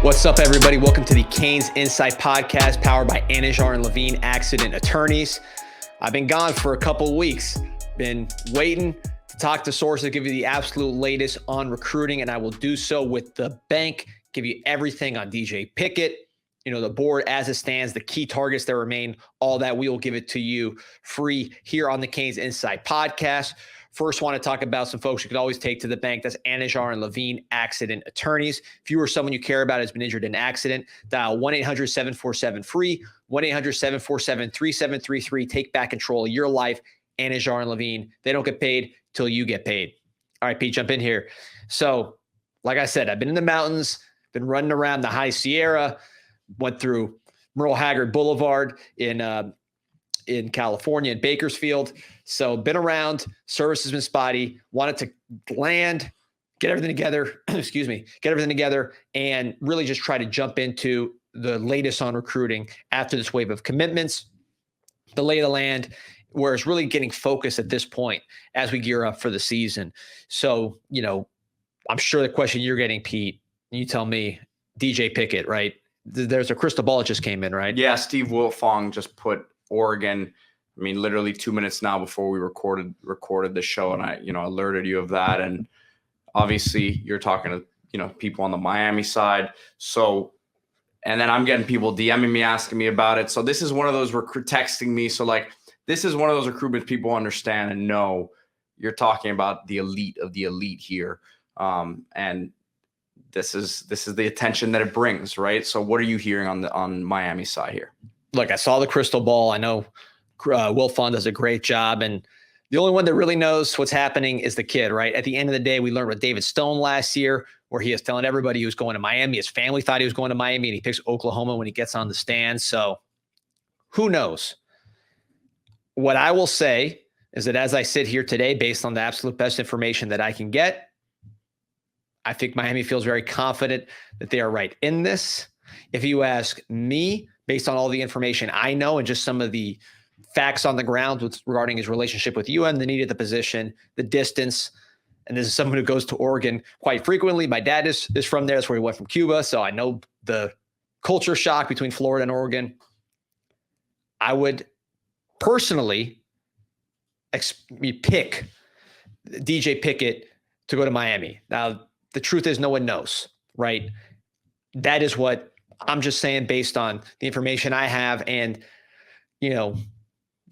What's up, everybody? Welcome to the CanesInSight podcast, powered by Anijar and Levine Accident Attorneys. I've been gone for a couple of weeks. Been waiting to talk to sources, give you the absolute latest on recruiting, and I will do so with the bank, give you everything on DJ Pickett, the board as it stands, the key targets that remain, all that. We will give it to you free here on the CanesInSight podcast. First, want to talk about some folks you could always take to the bank. That's Anijar and Levine Accident Attorneys. If you or someone you care about has been injured in an accident, dial 1-800-747-FREE, 1-800-747-3733. Take back control of your life. Anijar and Levine, they don't get paid till you get paid. All right, Pete, jump in here. So, like I said, I've been in the mountains, been running around the High Sierra, went through Merle Haggard Boulevard in California, in Bakersfield. So been around, service has been spotty, wanted to land, get everything together, and really just try to jump into the latest on recruiting after this wave of commitments, the lay of the land, where it's really getting focused at this point as we gear up for the season. So, I'm sure the question you're getting, Pete, you tell me, DJ Pickett, right? There's a crystal ball that just came in, right? Yeah, Steve Wiltfong just put Oregon, literally 2 minutes now before we recorded the show, and I, alerted you of that. And obviously you're talking to, people on the Miami side. So, and then I'm getting people DMing me, asking me about it. So this is one of those texting me. So this is one of those recruitments people understand and know. You're talking about the elite of the elite here. And this is the attention that it brings, right? So what are you hearing on Miami side here? Look, I saw the crystal ball. I know Wilfong does a great job, and the only one that really knows what's happening is the kid, right? At the end of the day, we learned with David Stone last year, where he is telling everybody he was going to Miami. His family thought he was going to Miami, and he picks Oklahoma when he gets on the stand. So who knows? What I will say is that as I sit here today, based on the absolute best information that I can get, I think Miami feels very confident that they are right in this. If you ask me, based on all the information I know and just some of the facts on the ground regarding his relationship with UM, the need at the position, the distance, and this is someone who goes to Oregon quite frequently. My dad is from there. That's where he went from Cuba, so I know the culture shock between Florida and Oregon. I would personally pick DJ Pickett to go to Miami. Now, the truth is no one knows, right? That is what I'm just saying based on the information I have and,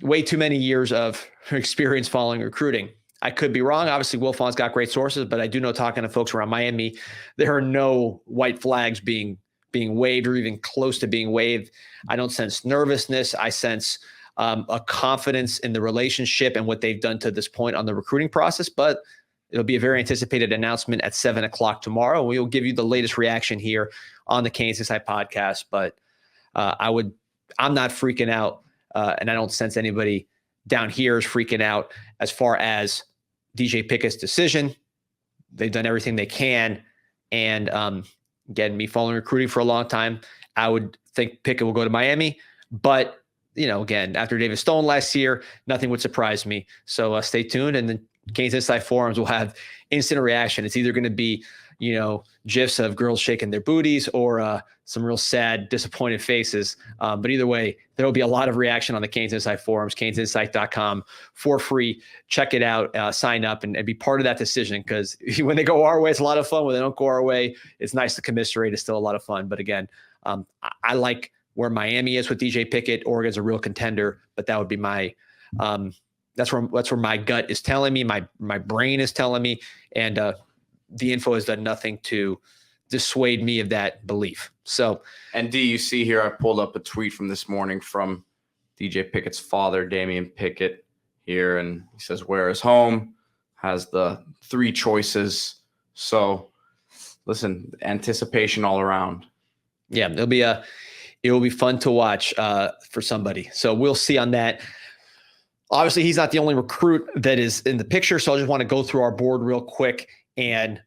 way too many years of experience following recruiting. I could be wrong. Obviously, Wilfong's got great sources, but I do know, talking to folks around Miami, there are no white flags being waved or even close to being waved. I don't sense nervousness. I sense a confidence in the relationship and what they've done to this point on the recruiting process, but it'll be a very anticipated announcement at 7:00 tomorrow. We will give you the latest reaction here on the CanesInSight podcast. But I'm not freaking out, and I don't sense anybody down here is freaking out as far as DJ Pickett's decision. They've done everything they can, and again, me following recruiting for a long time, I would think Pickett will go to Miami. But again, after David Stone last year, nothing would surprise me. So stay tuned, and then CanesInSight forums will have instant reaction. It's either going to be, gifs of girls shaking their booties or some real sad, disappointed faces. But either way, there will be a lot of reaction on the CanesInSight forums, canesinsight.com for free. Check it out, sign up, and be part of that decision, because when they go our way, it's a lot of fun. When they don't go our way, it's nice to commiserate. It's still a lot of fun. But again, I like where Miami is with DJ Pickett. Oregon's a real contender, but that would be my that's where my gut is telling me, my brain is telling me, and the info has done nothing to dissuade me of that belief. So, and D, you see here, I pulled up a tweet from this morning from DJ Pickett's father, Damian Pickett, here, and he says, "Where is home?" Has the 3 choices. So, listen, anticipation all around. Yeah, it will be fun to watch for somebody. So we'll see on that. Obviously, he's not the only recruit that is in the picture. So I just want to go through our board real quick and,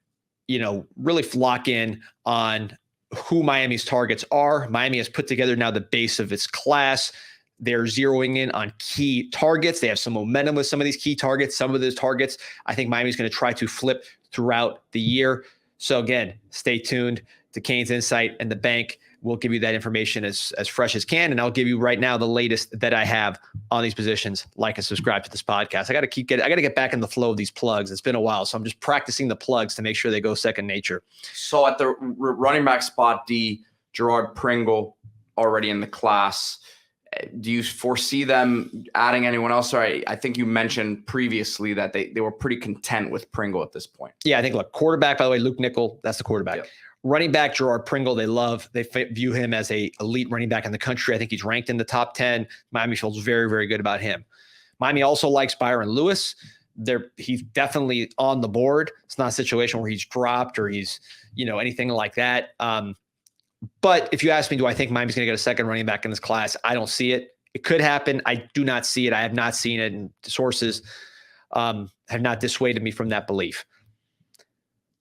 really lock in on who Miami's targets are. Miami has put together now the base of its class. They're zeroing in on key targets. They have some momentum with some of these key targets. Some of those targets, I think Miami's going to try to flip throughout the year. So again, stay tuned to CanesInsight, and the bank will give you that information as fresh as can. And I'll give you right now the latest that I have on these positions. Like and subscribe to this podcast. I got to get back in the flow of these plugs. It's been a while, so I'm just practicing the plugs to make sure they go second nature. So at the running back spot, D, Gerard Pringle already in the class. Do you foresee them adding anyone else? Sorry, I think you mentioned previously that they were pretty content with Pringle at this point. Yeah, I think, look, quarterback, by the way, Luke Nickel, that's the quarterback. Yep. Running back, Gerard Pringle, they view him as a elite running back in the country. I think he's ranked in the top 10. Miami feels very, very good about him. Miami also likes Byron Lewis. He's definitely on the board. It's not a situation where he's dropped or he's, anything like that. But if you ask me, do I think Miami's going to get a second running back in this class? I don't see it. It could happen. I do not see it. I have not seen it, and sources have not dissuaded me from that belief.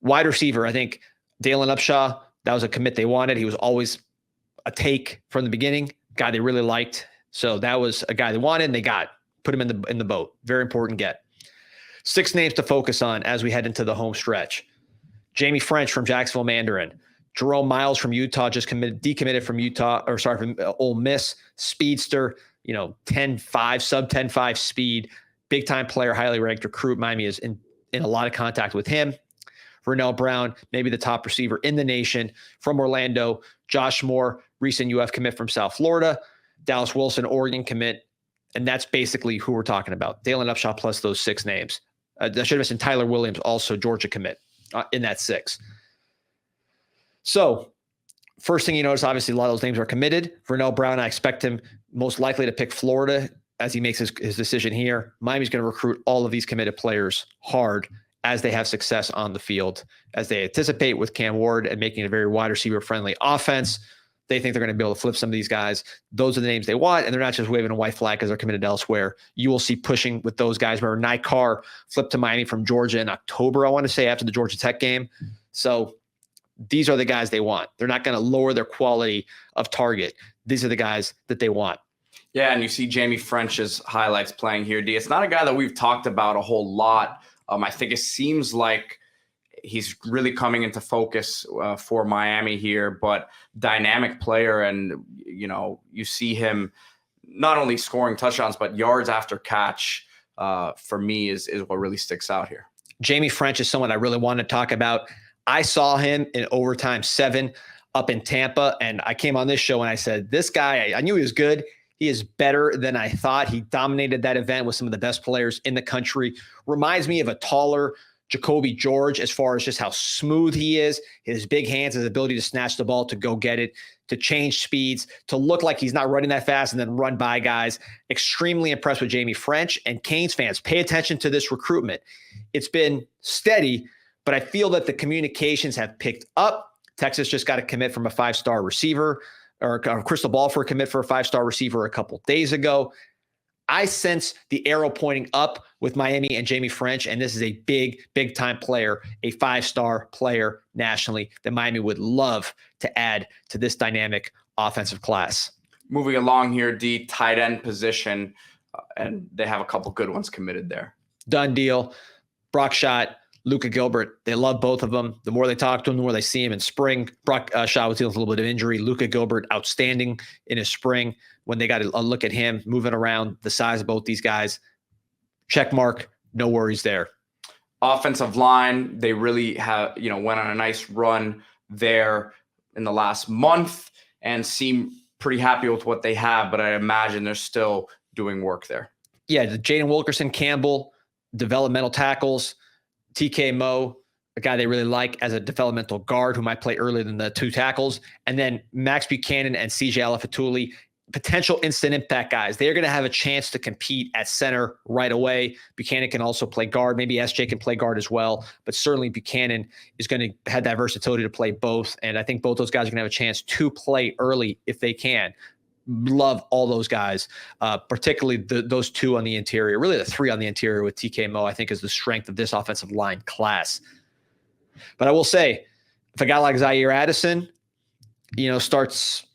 Wide receiver, I think Dalen Upshaw, that was a commit they wanted. He was always a take from the beginning, guy they really liked. So that was a guy they wanted, and they got. Put him in the boat. Very important get. 6 names to focus on as we head into the home stretch. Jamie French from Jacksonville Mandarin. Jerome Miles from Utah, decommitted from Ole Miss. Speedster, 10.5, sub 10.5 speed. Big time player, highly ranked recruit. Miami is in a lot of contact with him. Vernell Brown, maybe the top receiver in the nation from Orlando. Josh Moore, recent UF commit from South Florida. Dallas Wilson, Oregon commit. And that's basically who we're talking about. Dalen Upshaw plus those 6 names. That should have mentioned Tyler Williams, also Georgia commit in that 6. So first thing you notice, obviously a lot of those names are committed. Vernell Brown, I expect him most likely to pick Florida as he makes his decision here. Miami's going to recruit all of these committed players hard as they have success on the field, as they anticipate with Cam Ward and making it a very wide receiver friendly offense. They think they're going to be able to flip some of these guys. Those are the names they want, and they're not just waving a white flag because they're committed elsewhere. You will see pushing with those guys. Remember, Nye Carr flipped to Miami from Georgia in October, I want to say, after the Georgia Tech game. So these are the guys they want. They're not going to lower their quality of target. These are the guys that they want. Yeah, and you see Jamie French's highlights playing here, D. It's not a guy that we've talked about a whole lot. I think it seems like he's really coming into focus for Miami here, but dynamic player. And, you see him not only scoring touchdowns, but yards after catch for me is what really sticks out here. Jamie French is someone I really want to talk about. I saw him in overtime 7 up in Tampa, and I came on this show and I said, this guy, I knew he was good. He is better than I thought. He dominated that event with some of the best players in the country. Reminds me of a taller Jacoby George as far as just how smooth he is, his big hands, his ability to snatch the ball, to go get it, to change speeds, to look like he's not running that fast and then run by guys. Extremely impressed with Jamie French. And Canes fans, pay attention to this recruitment. It's been steady, but I feel that the communications have picked up. Texas just got a commit from a 5-star receiver, or a crystal ball for a commit for a 5-star receiver a couple days ago. I sense the arrow pointing up with Miami and Jamie French, and this is a big, big time player, a 5-star player nationally that Miami would love to add to this dynamic offensive class. Moving along here, D, tight end position, and they have a couple good ones committed there. Done deal. Brock Schott, Luka Gilbert, they love both of them. The more they talk to him, the more they see him in spring. Brock Schott was dealing with a little bit of injury. Luka Gilbert, outstanding in his spring. When they got a look at him moving around, the size of both these guys, check mark, no worries there. Offensive line, they really have, went on a nice run there in the last month and seem pretty happy with what they have, but I imagine they're still doing work there. Yeah, Jaden Wilkerson, Campbell, developmental tackles. TK Moe, a guy they really like as a developmental guard who might play earlier than the 2 tackles. And then Max Buchanan and CJ Alafatuli, potential instant impact guys. They're going to have a chance to compete at center right away. Buchanan can also play guard. Maybe SJ can play guard as well. But certainly Buchanan is going to have that versatility to play both. And I think both those guys are going to have a chance to play early if they can. Love all those guys, particularly those 2 on the interior. Really the 3 on the interior with TK Moe, I think, is the strength of this offensive line class. But I will say, if a guy like Zaire Addison, starts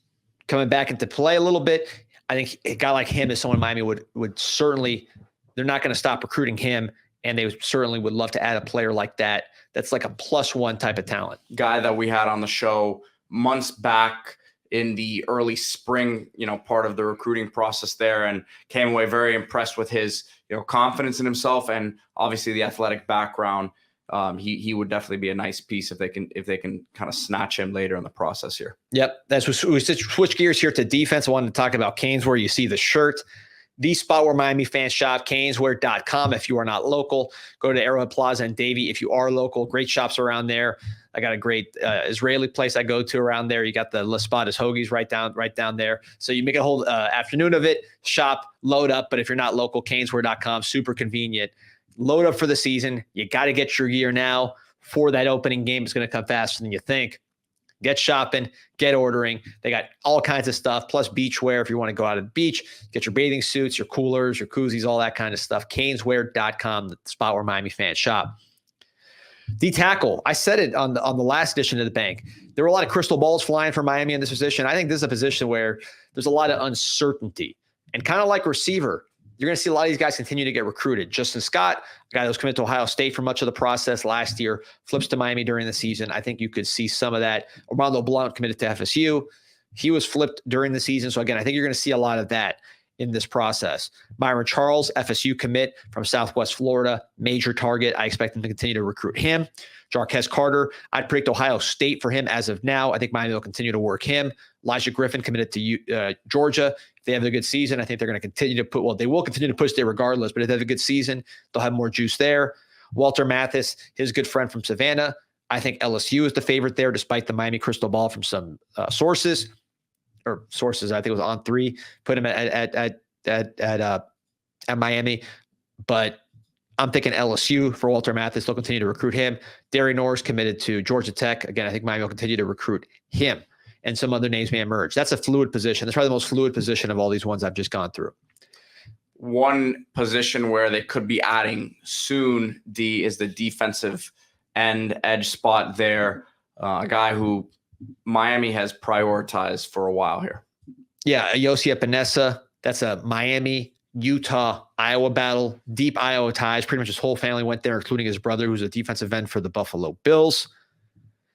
coming back into play a little bit, I think a guy like him is someone Miami would certainly, they're not going to stop recruiting him, and they certainly would love to add a player like that. That's like a +1 type of talent. Guy that we had on the show months back in the early spring, part of the recruiting process there, and came away very impressed with his, confidence in himself and obviously the athletic background. He would definitely be a nice piece if they can kind of snatch him later in the process here. Yep. That's what we switch gears here to defense. I wanted to talk about Canes, where you see the shirt. The spot where Miami fans shop, caneswear.com. If you are not local, go to Arrowhead Plaza and Davie. If you are local, great shops around there. I got a great Israeli place I go to around there. You got the Les Spadas Hoagies right down there. So you make a whole afternoon of it, shop, load up. But if you're not local, caneswear.com, super convenient. Load up for the season. You got to get your gear now for that opening game. It's going to come faster than you think. Get shopping, get ordering. They got all kinds of stuff, plus beach wear if you want to go out to the beach. Get your bathing suits, your coolers, your koozies, all that kind of stuff. Caneswear.com, the spot where Miami fans shop. The tackle, I said it on the last edition of The Bank. There were a lot of crystal balls flying for Miami in this position. I think this is a position where there's a lot of uncertainty. And kind of like receiver, you're going to see a lot of these guys continue to get recruited. Justin Scott, a guy that was committed to Ohio State for much of the process last year, flips to Miami during the season. I think you could see some of that. Armando Blount committed to FSU. He was flipped during the season. So again, I think you're going to see a lot of that in this process. Myron Charles, FSU commit from Southwest Florida, major target. I expect them to continue to recruit him. Jarquez Carter, I'd predict Ohio State for him as of now. I think Miami will continue to work him. Elijah Griffin committed to Georgia. If they have a good season, I think they're going to continue to they will continue to push there regardless, but if they have a good season, they'll have more juice there. Walter Mathis, his good friend from Savannah. I think LSU is the favorite there, despite the Miami crystal ball from some sources. I think it was on 3, put him at Miami. But I'm thinking LSU for Walter Mathis. They'll continue to recruit him. Derry Norris committed to Georgia Tech. Again, I think Miami will continue to recruit him. And some other names may emerge. That's a fluid position. That's probably the most fluid position of all these ones I've just gone through. One position where they could be adding soon, D, is the defensive end edge spot there. A guy who Miami has prioritized for a while here. Yeah, Yossi Epinesa. That's a Miami, Utah, Iowa battle. Deep Iowa ties. Pretty much his whole family went there, including his brother, who's a defensive end for the Buffalo Bills.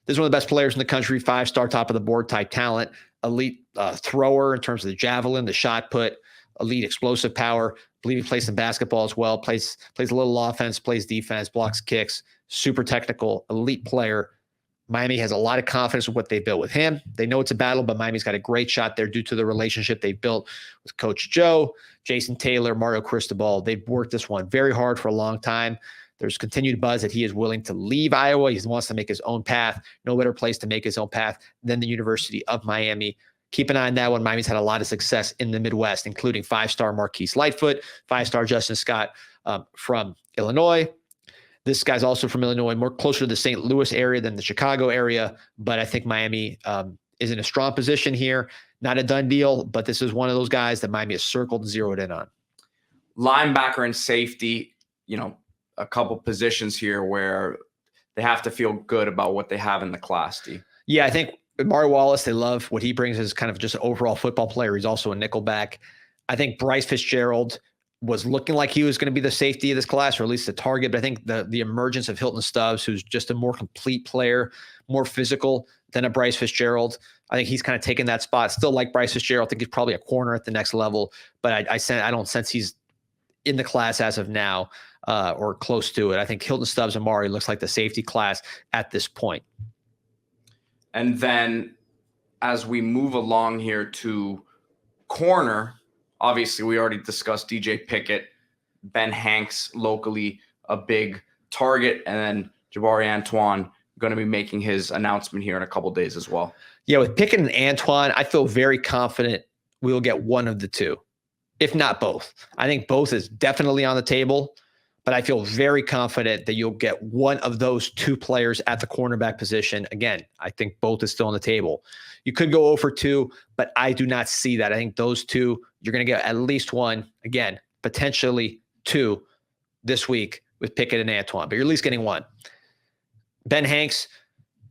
This is one of the best players in the country, 5-star top of the board type talent, elite thrower in terms of the javelin, the shot put, elite explosive power. I believe he plays some basketball as well, plays a little offense, plays defense, blocks kicks, super technical, elite player. Miami has a lot of confidence with what they built with him. They know it's a battle, but Miami's got a great shot there due to the relationship they built with Coach Joe, Jason Taylor, Mario Cristobal. They've worked this one very hard for a long time. There's continued buzz that he is willing to leave Iowa. He wants to make his own path. No better place to make his own path than the University of Miami. Keep an eye on that one. Miami's had a lot of success in the Midwest, including 5-star Marquise Lightfoot, 5-star Justin Scott from Illinois. This guy's also from Illinois, more closer to the St. Louis area than the Chicago area. But I think Miami is in a strong position here. Not a done deal, but this is one of those guys that Miami has circled and zeroed in on. Linebacker and safety, a couple positions here where they have to feel good about what they have in the class, D. Yeah, I think Mario Wallace, they love what he brings as kind of just an overall football player. He's also a nickelback. I think Bryce Fitzgerald was looking like he was going to be the safety of this class, or at least the target. But I think the emergence of Hilton Stubbs, who's just a more complete player, more physical than a Bryce Fitzgerald, I think he's kind of taken that spot. Still like Bryce Fitzgerald. I think he's probably a corner at the next level, but I don't sense he's in the class as of now. Or close to it. I think Hilton Stubbs Amari looks like the safety class at this point. And then as we move along here to corner, obviously we already discussed DJ Pickett, Ben Hanks locally, a big target, and then Jabari Antoine going to be making his announcement here in a couple of days as well. Yeah, with Pickett and Antoine, I feel very confident we will get one of the two, if not both. I think both is definitely on the table. But I feel very confident that you'll get one of those two players at the cornerback position. Again, I think both is still on the table. You could go 0 for 2, but I do not see that. I think those two, you're going to get at least one, again, potentially 2 this week with Pickett and Antoine, but you're at least getting one. Ben Hanks,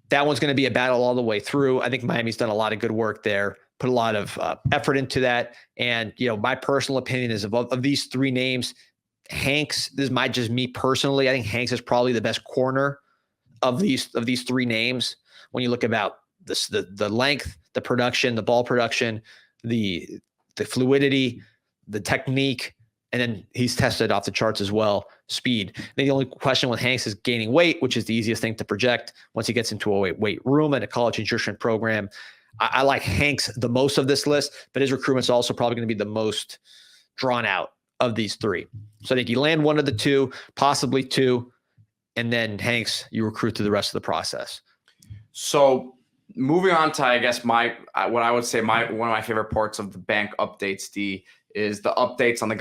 that one's going to be a battle all the way through. I think Miami's done a lot of good work there, put a lot of effort into that. And, my personal opinion is of these 3 names, Hanks, this might just me personally. I think Hanks is probably the best corner of these 3 names when you look about the length, the production, the ball production, the fluidity, the technique, and then he's tested off the charts as well, speed. Then the only question with Hanks is gaining weight, which is the easiest thing to project once he gets into a weight room and a college nutrition program. I like Hanks the most of this list, but his recruitment's also probably going to be the most drawn out of these three. So I think you land one of the two, possibly two, and then Hanks, you recruit through the rest of the process. So moving on to, I guess, what I would say one of my favorite parts of the bank updates, D, is the updates on the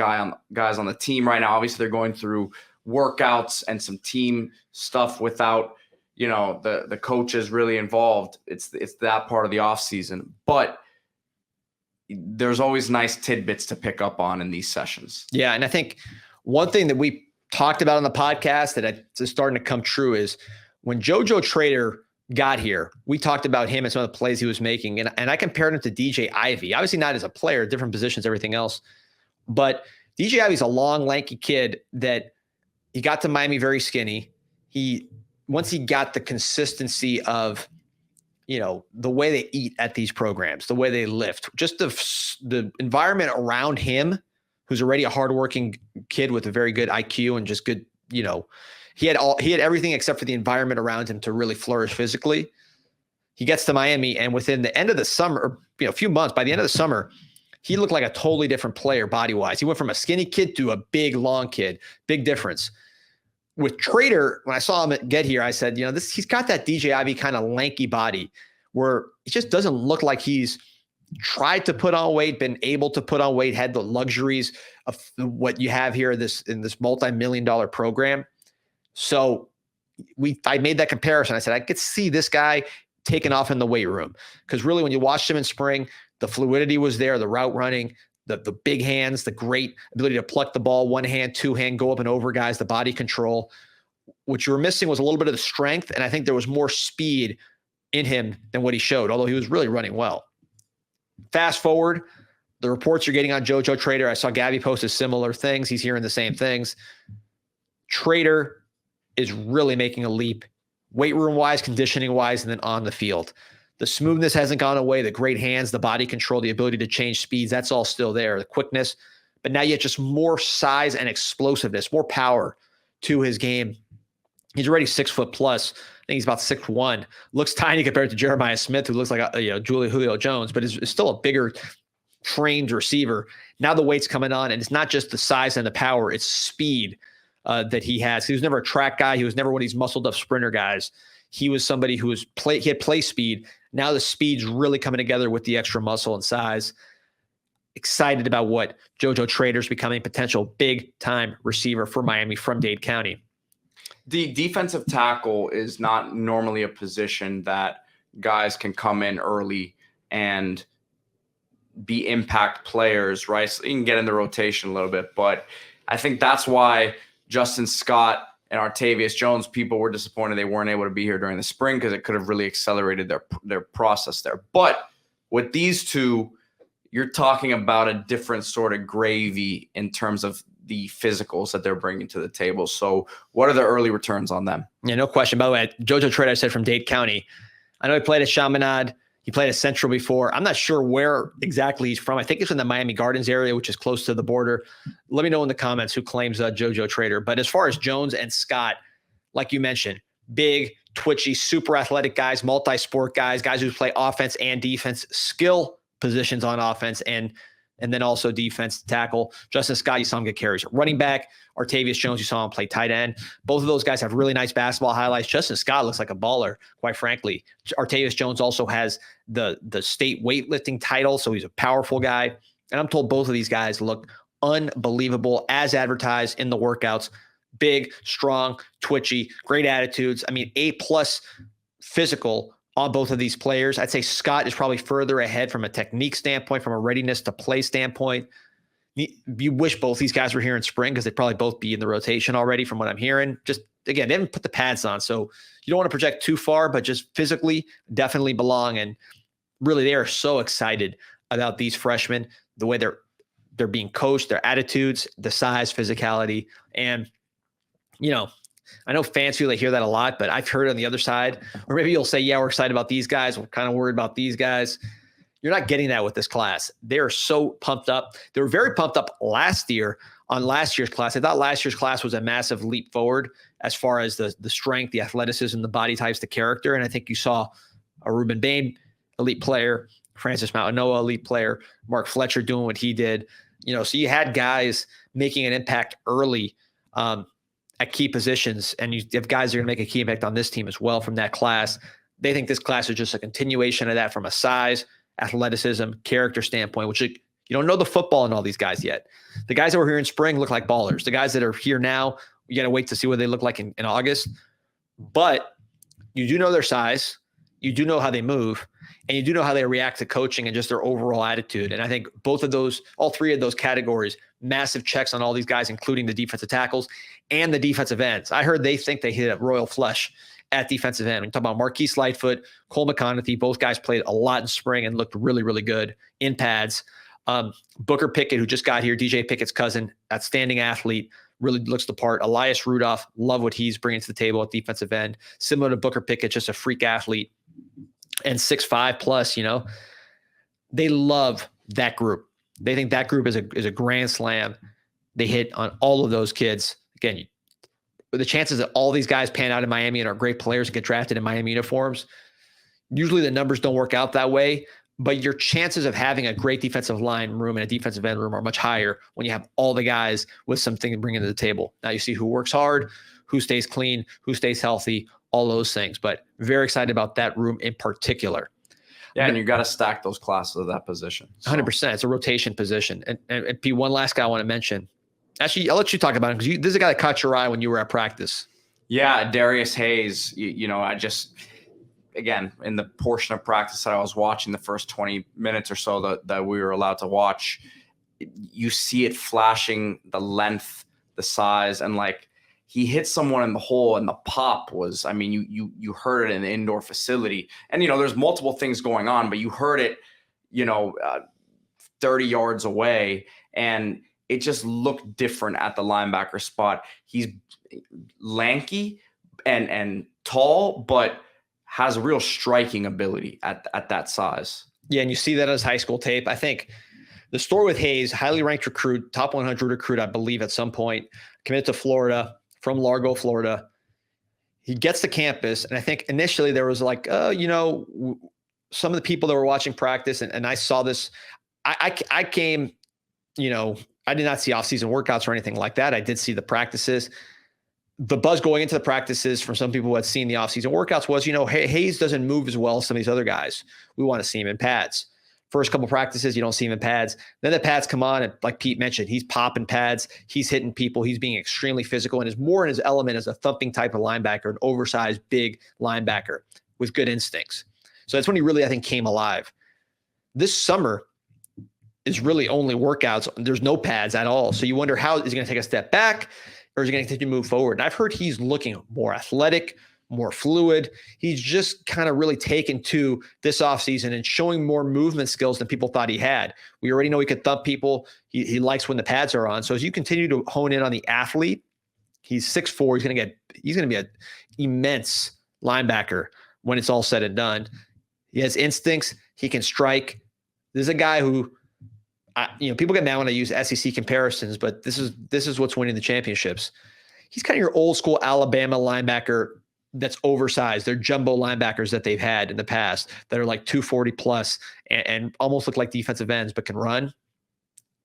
guys on the team right now. Obviously, they're going through workouts and some team stuff without, the coaches really involved. It's that part of the off season, but there's always nice tidbits to pick up on in these sessions. Yeah, and I think one thing that we talked about on the podcast that is starting to come true is when JoJo Trader got here, we talked about him and some of the plays he was making. And I compared him to DJ Ivey, obviously not as a player, different positions, everything else. But DJ Ivey's a long, lanky kid that he got to Miami very skinny. Once he got the consistency of, the way they eat at these programs, the way they lift, just the environment around him, who's already a hardworking kid with a very good IQ and just good, he had everything except for the environment around him to really flourish physically. He gets to Miami, and within the end of the summer, or, a few months, by the end of the summer, he looked like a totally different player body-wise. He went from a skinny kid to a big, long kid. Big difference. With Trader, when I saw him get here, I said, he's got that DJ Ivey kind of lanky body where it just doesn't look like he's tried to put on weight, been able to put on weight, had the luxuries of what you have here in this multi-million-dollar program. So I made that comparison. I said, I could see this guy taking off in the weight room because really when you watched him in spring, the fluidity was there, the route running, the big hands, the great ability to pluck the ball, one hand, two hand, go up and over guys, the body control. What you were missing was a little bit of the strength. And I think there was more speed in him than what he showed, although he was really running well. Fast forward, the reports you're getting on JoJo Trader. I saw Gabby posted similar things. He's hearing the same things. Trader is really making a leap weight room wise, conditioning wise, and then on the field. The smoothness hasn't gone away. The great hands, the body control, the ability to change speeds, that's all still there. The quickness, but now you have just more size and explosiveness, more power to his game. He's already 6 foot plus. I think he's about 6'1". Looks tiny compared to Jeremiah Smith, who looks like Julio Jones, but is still a bigger trained receiver. Now the weight's coming on, and it's not just the size and the power, it's speed that he has. He was never a track guy. He was never one of these muscled up sprinter guys. He was somebody who he had play speed. Now the speed's really coming together with the extra muscle and size. Excited about what JoJo Trader's becoming, potential big time receiver for Miami from Dade County. The defensive tackle is not normally a position that guys can come in early and be impact players, right? So you can get in the rotation a little bit, but I think that's why Justin Scott and Artavius Jones, people were disappointed they weren't able to be here during the spring because it could have really accelerated their process there. But with these two, you're talking about a different sort of gravy in terms of the physicals that they're bringing to the table. So what are the early returns on them? Yeah, no question. By the way, JoJo Trader, I said from Dade County. I know he played at Chaminade. He played at Central before. I'm not sure where exactly he's from. I think it's in the Miami Gardens area, which is close to the border. Let me know in the comments who claims JoJo Trader. But as far as Jones and Scott, like you mentioned, big, twitchy, super athletic guys, multi-sport guys who play offense and defense, skill positions on offense and then also defense tackle. Justin Scott, you saw him get carries. Running back, Artavius Jones, you saw him play tight end. Both of those guys have really nice basketball highlights. Justin Scott looks like a baller, quite frankly. Artavius Jones also has the state weightlifting title, so he's a powerful guy. And I'm told both of these guys look unbelievable as advertised in the workouts. Big, strong, twitchy, great attitudes. I mean, A+ physical on both of these players. I'd say Scott is probably further ahead from a technique standpoint, from a readiness to play standpoint. You wish both these guys were here in spring because they'd probably both be in the rotation already from what I'm hearing. Just, again, they haven't put the pads on, so you don't want to project too far, but just physically definitely belong. And really, they are so excited about these freshmen, the way they're being coached, their attitudes, the size, physicality. And, I know fans feel they hear that a lot, but I've heard it on the other side. Or maybe you'll say, yeah, we're excited about these guys. We're kind of worried about these guys. You're not getting that with this class. They are so pumped up. They were very pumped up last year on last year's class. I thought last year's class was a massive leap forward as far as the strength, the athleticism, the body types, the character. And I think you saw a Ruben Bain, elite player, Francis Mountainoa, elite player, Mark Fletcher doing what he did. So you had guys making an impact early at key positions, and you have guys that are going to make a key impact on this team as well from that class. They think this class is just a continuation of that from a size, athleticism, character standpoint, which you don't know the football in all these guys yet. The guys that were here in spring look like ballers. The guys that are here now, you got to wait to see what they look like in August. But you do know their size. You do know how they move, and you do know how they react to coaching and just their overall attitude. And I think all three of those categories, massive checks on all these guys, including the defensive tackles and the defensive ends. I heard they think they hit a royal flush at defensive end. We talk about Marquise Lightfoot, Cole McConaughey. Both guys played a lot in spring and looked really, really good in pads. Booker Pickett, who just got here, DJ Pickett's cousin, outstanding athlete, really looks the part. Elias Rudolph, love what he's bringing to the table at defensive end. Similar to Booker Pickett, just a freak athlete. And 6'5" plus, they love that group. They think that group is a grand slam. They hit on all of those kids. Again, the chances that all these guys pan out in Miami and are great players and get drafted in Miami uniforms, usually the numbers don't work out that way, but your chances of having a great defensive line room and a defensive end room are much higher when you have all the guys with something to bring into the table. Now you see who works hard, who stays clean, who stays healthy, all those things, but very excited about that room in particular. Yeah, and you got to stack those classes of that position. So. 100%. It's a rotation position. And P, one last guy I want to mention. Actually, I'll let you talk about him because this is a guy that caught your eye when you were at practice. Yeah, Darius Hayes. I just, again, in the portion of practice that I was watching, the first 20 minutes or so that we were allowed to watch, you see it flashing, the length, the size, and he hit someone in the hole, and the pop was, you heard it in the indoor facility. And, there's multiple things going on, but you heard it, 30 yards away, and it just looked different at the linebacker spot. He's lanky and tall, but has a real striking ability at that size. Yeah, and you see that on his high school tape. I think the story with Hayes, highly ranked recruit, top 100 recruit, I believe at some point, committed to Florida, from Largo, Florida. He gets to campus, and I think initially there was some of the people that were watching practice, and I saw this. I came, I did not see off-season workouts or anything like that. I did see the practices. The buzz going into the practices from some people who had seen the off-season workouts was, Hayes doesn't move as well as some of these other guys. We want to see him in pads. First couple practices, you don't see him in pads. Then the pads come on, and like Pete mentioned, he's popping pads. He's hitting people. He's being extremely physical and is more in his element as a thumping type of linebacker, an oversized, big linebacker with good instincts. So that's when he really, I think, came alive. This summer is really only workouts. There's no pads at all. So you wonder, how is he going to take a step back, or is he going to continue to move forward? And I've heard he's looking more athletic, more fluid. He's just kind of really taken to this offseason and showing more movement skills than people thought he had. We already know he could thump people. He likes when the pads are on. So as you continue to hone in on the athlete, he's 6'4". He's going to be an immense linebacker when it's all said and done. He has instincts. He can strike. This is a guy who, people get mad when I use SEC comparisons, but this is what's winning the championships. He's kind of your old school Alabama linebacker that's oversized. They're jumbo linebackers that they've had in the past that are like 240 plus and almost look like defensive ends, but can run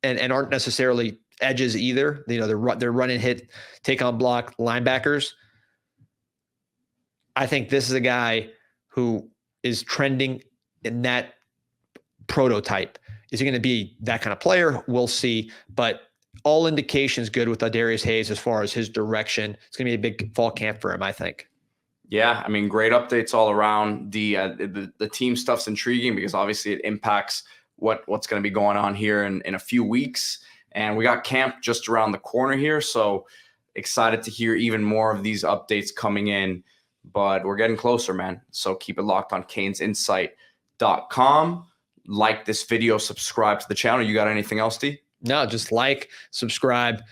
and aren't necessarily edges either. They're run and hit, take on block linebackers. I think this is a guy who is trending in that prototype. Is he going to be that kind of player? We'll see. But all indications good with Darius Hayes as far as his direction. It's going to be a big fall camp for him, I think. Yeah, great updates all around. The team stuff's intriguing because obviously it impacts what's going to be going on here in a few weeks. And we got camp just around the corner here. So excited to hear even more of these updates coming in. But we're getting closer, man. So keep it locked on CanesInsight.com. Like this video, subscribe to the channel. You got anything else, D? No, just like, subscribe.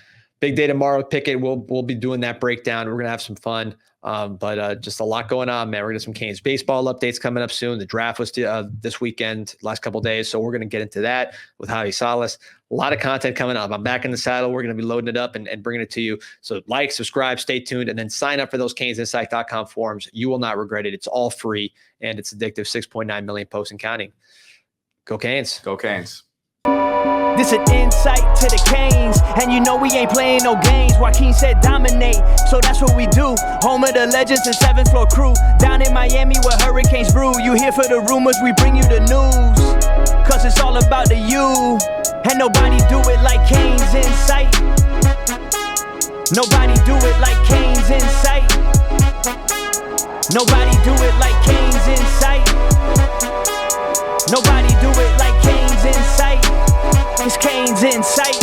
big day tomorrow with Pickett. We'll be doing that breakdown. We're going to have some fun. But just a lot going on, man. We're going to have some Canes baseball updates coming up soon. The draft was this weekend, last couple of days. So we're going to get into that with Javi Salas. A lot of content coming up. I'm back in the saddle. We're going to be loading it up and bringing it to you. So like, subscribe, stay tuned, and then sign up for those CanesInsight.com forums. You will not regret it. It's all free, and it's addictive. 6.9 million posts and counting. Go Canes. Go Canes. This an insight to the Canes, and you know we ain't playing no games. Joaquin said dominate, so that's what we do. Home of the legends and 7th floor crew. Down in Miami where hurricanes brew. You here for the rumors, we bring you the news. Cause it's all about the you. And nobody do it like CanesInSight. Nobody do it like CanesInSight. Nobody do it like CanesInSight. Nobody do it like CanesInSight. It's CanesInSight.